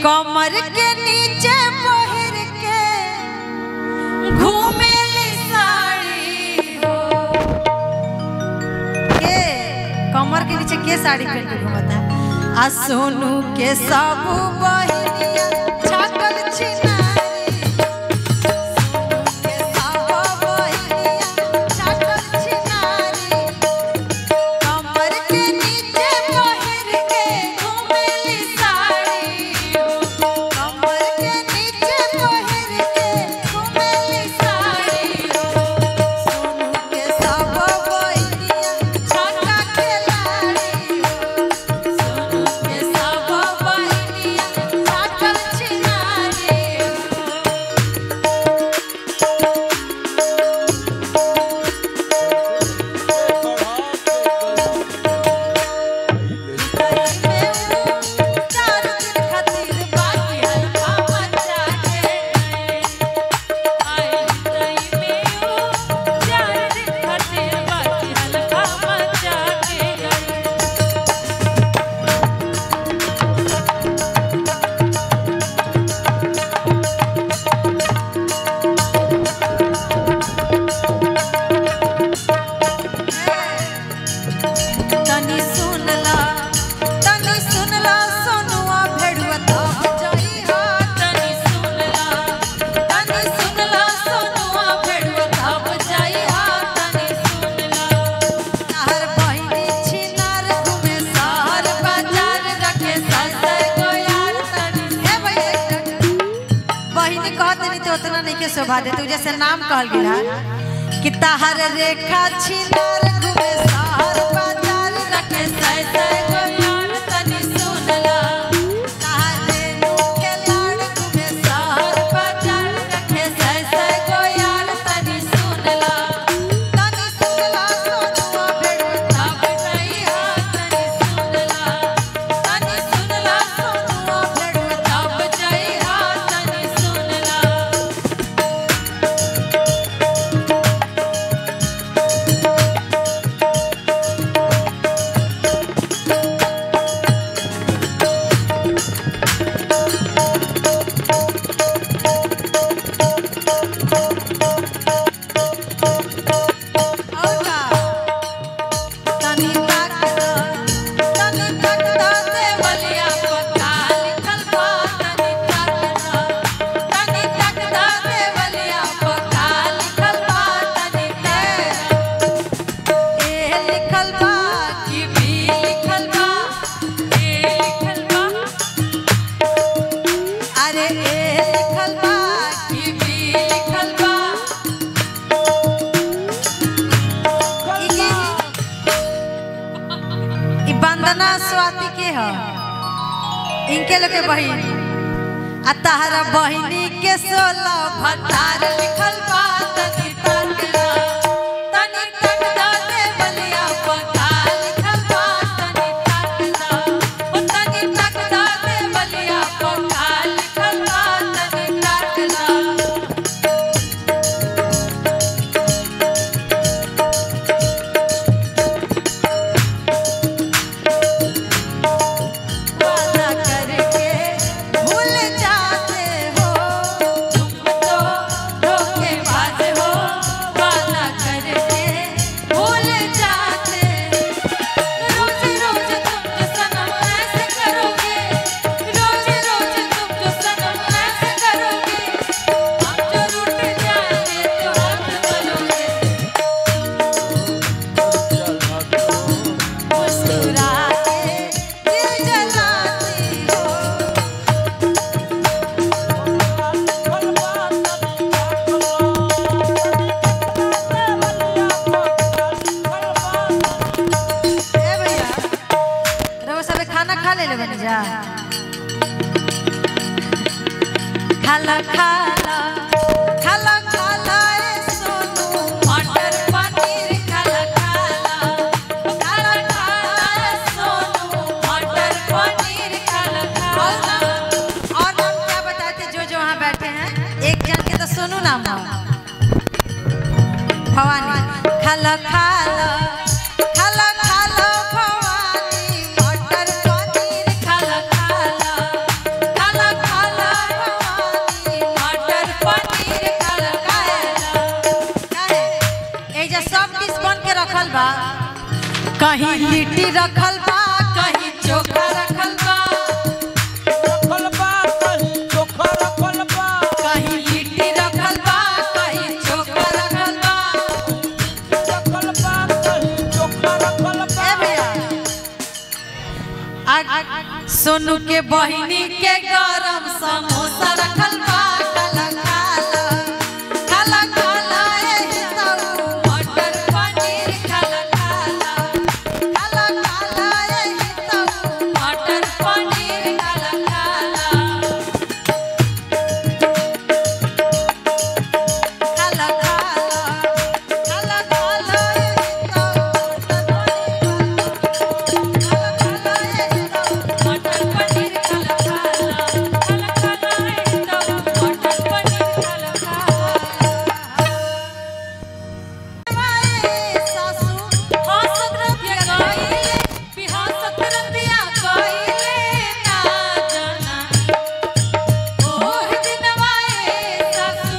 कमर के नीचे पहिर के घूमेली साड़ी हो के कमर के नीचे के साड़ी पहन के घूमता है आ सोनू के सब बहिनिया छाकल छिनारी उतना नहीं के शोभा दे तू जैसे नाम कहल गिला कि ताहर रेखा छिनार घूमे शहर बाजार रखे सै सै गो यार तनी सुनला ताहर रेनू के लाड़ घूमे शहर बाजार रखे सै सै गो यार तनी सुनला सोनुआ भेड़ तब जइहा तनी सुनला सोनुआ भेड़ तब जइहा तनी सुनला वंदना स्वाति के है इनके लोग के बहिन आ ताहरा बहिनी के 16 भतार लिखल बा तनी तक दा दे बलिया पका लिखल बा तनी तक दा दे बलिया पका लिखल बा तनी तक दा खाला खाला खाला खाला सोनू मटर पनीर खाला खाला खाला खाला सोनू मटर पनीर खाला खाला। और नाम क्या बताते जो वहाँ बैठे हैं एक जन के तो सोनू नाम है भवानी खाला खाला खाला खाला भवानी मटर पनीर खाला खाला खाला कहीं लिट्टी रखल बा कहीं चोखा रखल बा कहीं चोखा रखल बा कहीं लिट्टी रखल बा कहीं चोखा रखल बा कहीं चोखा रखल बा। ए भैया सोनू के बहिनी के गरम समोसा रखल बा काला काला काला काला ए ताऊ मटर पनीर काला काला काला काला ए ताऊ मटर पनीर काला काला काला काला काला काला ए ताऊ मटर पनीर काला काला मटर पनीर काला सासू हंसत रतिया गइले बिहसत रतिया गइले ना जाना ओह दिनवा सासू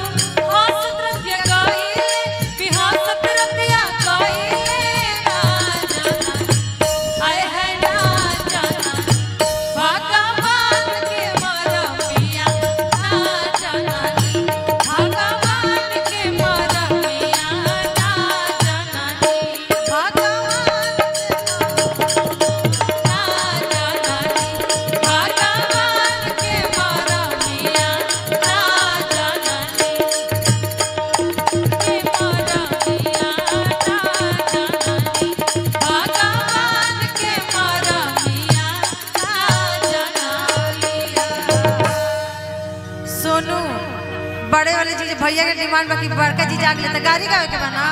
हंसत रतिया गइले बिहसत रतिया गइले ना जाना आए है ना जाना भगवान के मरमिया ना जाना भगवान के मरमिया ना जाना भगवान ना जाना भगवान के मरमिया ना जाना के मरमिया ना जाना भगवान के मरमिया ना जाना। सोनू बड़े वाले जी भैया के डिमांड बाकी बड़का जी जाग ले तो गाड़ी गावे के बना